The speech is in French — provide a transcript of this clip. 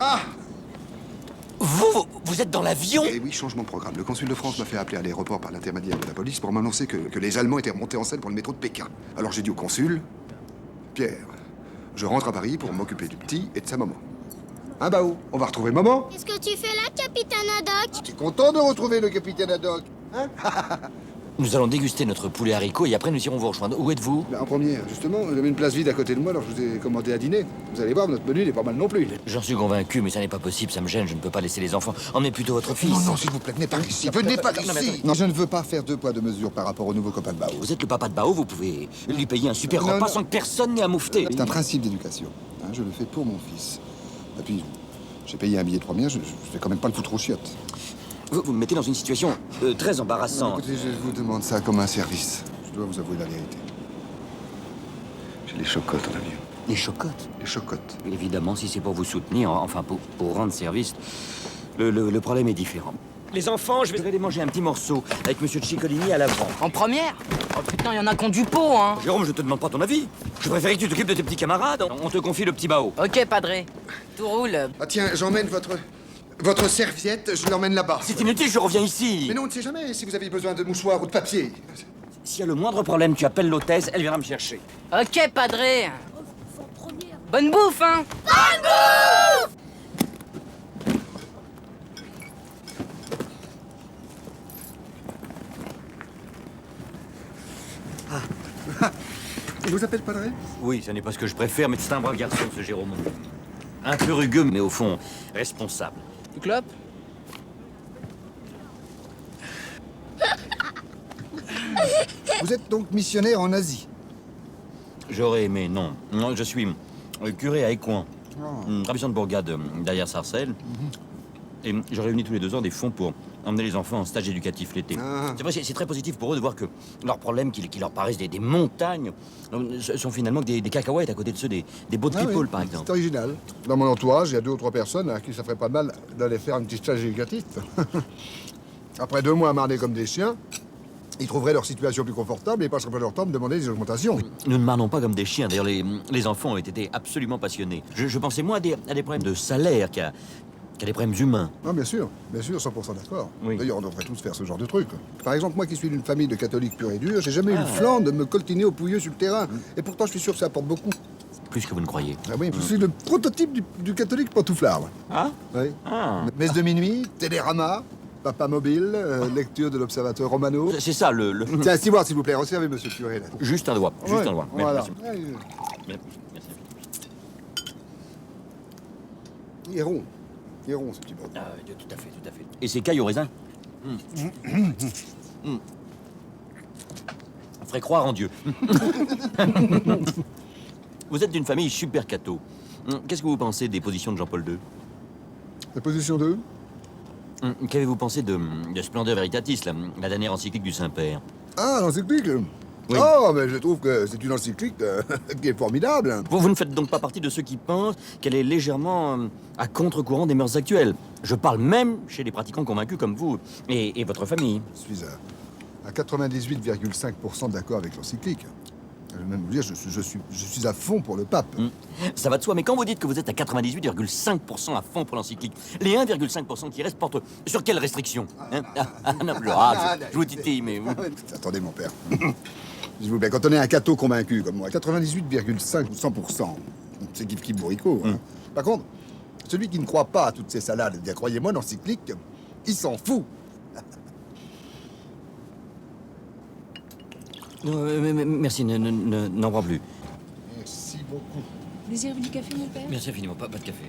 Ah! Vous êtes dans l'avion? Eh oui, changement de programme. Le consul de France m'a fait appeler à l'aéroport par l'intermédiaire de la police pour m'annoncer que les Allemands étaient remontés en selle pour le métro de Pékin. Alors j'ai dit au consul, Pierre, je rentre à Paris pour m'occuper du petit et de sa maman. Hein, Bao, on va retrouver maman? Qu'est-ce que tu fais là, capitaine Haddock? Tu es content de retrouver le capitaine Haddock? Hein? Nous allons déguster notre poulet haricot et après nous irons vous rejoindre. Où êtes-vous? En première, justement, j'avais une place vide à côté de moi, alors je vous ai commandé à dîner. Vous allez voir, notre menu n'est pas mal non plus. J'en suis convaincu, mais ça n'est pas possible, ça me gêne, je ne peux pas laisser les enfants. Emmenez plutôt votre fils. Non, non, s'il vous plaît, venez par ici. Venez par ici. Non, je ne veux pas faire deux poids, deux mesures par rapport au nouveau copain de Bao. Vous êtes le papa de Bao, vous pouvez lui payer un super Non, repas non. sans que personne n'ait à moufter. C'est un principe d'éducation. Hein, je le fais pour mon fils. Et puis, j'ai payé un billet de première, je vais quand même pas le foutre aux chiottes. Vous me mettez dans une situation très embarrassante. Écoutez, je vous demande ça comme un service. Je dois vous avouer la vérité. J'ai les chocottes en avion. Les chocottes. Les chocottes. Évidemment, si c'est pour vous soutenir, enfin pour rendre service, le problème est différent. Les enfants, je vais aller manger un petit morceau avec Monsieur Ciccolini à l'avant. En première? Oh putain, il y en a qui ont du pot, hein. Jérôme, je te demande pas ton avis. Je préférais que tu t'occupes de tes petits camarades. On te confie le petit Bao. Ok, padré. Tout roule. Ah tiens, j'emmène votre serviette, je l'emmène là-bas. C'est inutile, je reviens ici. Mais non, on ne sait jamais si vous avez besoin de mouchoirs ou de papier. S'il y a le moindre problème, tu appelles l'hôtesse, elle viendra me chercher. Ok, padré. Bonne bouffe, hein. Il vous appelle Padré? Oui, ce n'est pas ce que je préfère, mais c'est un brave garçon, ce Jérôme. Un peu rugueux, mais au fond, responsable. Tu clopes? Vous êtes donc missionnaire en Asie? J'aurais aimé, non. Non, je suis curé à Écouen, une tradition de bourgade derrière Sarcelles. Et je réunis tous les 2 ans des fonds pour emmener les enfants en stage éducatif l'été. Ah. C'est vrai, c'est très positif pour eux de voir que leurs problèmes, qui leur paraissent des montagnes, sont finalement que des cacahuètes à côté de ceux des beaux de people, par exemple. C'est original. Dans mon entourage, il y a 2 ou 3 personnes à qui ça ferait pas de mal d'aller faire un petit stage éducatif. Après 2 mois à marner comme des chiens, ils trouveraient leur situation plus confortable et passeraient pas leur temps à me demander des augmentations. Nous ne marnons pas comme des chiens. D'ailleurs, les enfants ont été absolument passionnés. Je pensais, moi, à des problèmes de salaire qu'à des problèmes humains. Ah, bien sûr, 100% d'accord. Oui. D'ailleurs, on devrait tous faire ce genre de truc. Par exemple, moi qui suis d'une famille de catholiques purs et durs, j'ai jamais eu le flanc de me coltiner au pouilleux sur le terrain. Et pourtant, je suis sûr que ça apporte beaucoup. Plus que vous ne croyez. Ah oui, je suis le prototype du catholique pantouflard. Ouais. Ah Oui. Ah. Messe de minuit, Télérama, Papa Mobile, lecture de l'Observateur Romano. C'est ça, le... Tiens, Stewart, s'il vous plaît, resservez monsieur le curé, là. Juste un doigt, juste Ouais, un doigt. Voilà. Merci. Merci. Il est rond. Il est rond, ce petit bordel. Ah, tout à fait, tout à fait. Et ces cailles au raisin On ferait croire en Dieu. Vous êtes d'une famille super catho. Qu'est-ce que vous pensez des positions de Jean-Paul II? La position 2? Qu'avez-vous pensé de Splendeur Veritatis, la dernière encyclique du Saint-Père? Ah, l'encyclique? Oui. Oh, mais je trouve que c'est une encyclique qui est formidable. Vous ne faites donc pas partie de ceux qui pensent qu'elle est légèrement à contre-courant des mœurs actuelles. Je parle même chez les pratiquants convaincus comme vous et votre famille. Je suis à 98,5% d'accord avec l'encyclique. Je vais même vous dire, je suis à fond pour le pape. Ça va de soi, mais quand vous dites que vous êtes à 98,5% à fond pour l'encyclique, les 1,5% qui restent portent sur quelles restrictions non, je vous titille, mais... Attendez, mon père. S'il vous plaît, quand on est un catho convaincu comme moi, 98,5 ou 100%, c'est kiff-kiff bourricot. Hein. Par contre, celui qui ne croit pas à toutes ces salades, eh bien, croyez-moi, l'encyclique, il s'en fout. Merci, n'en prends plus. Merci beaucoup. Désirez-vous du café, mon père? Merci infiniment, pas de café.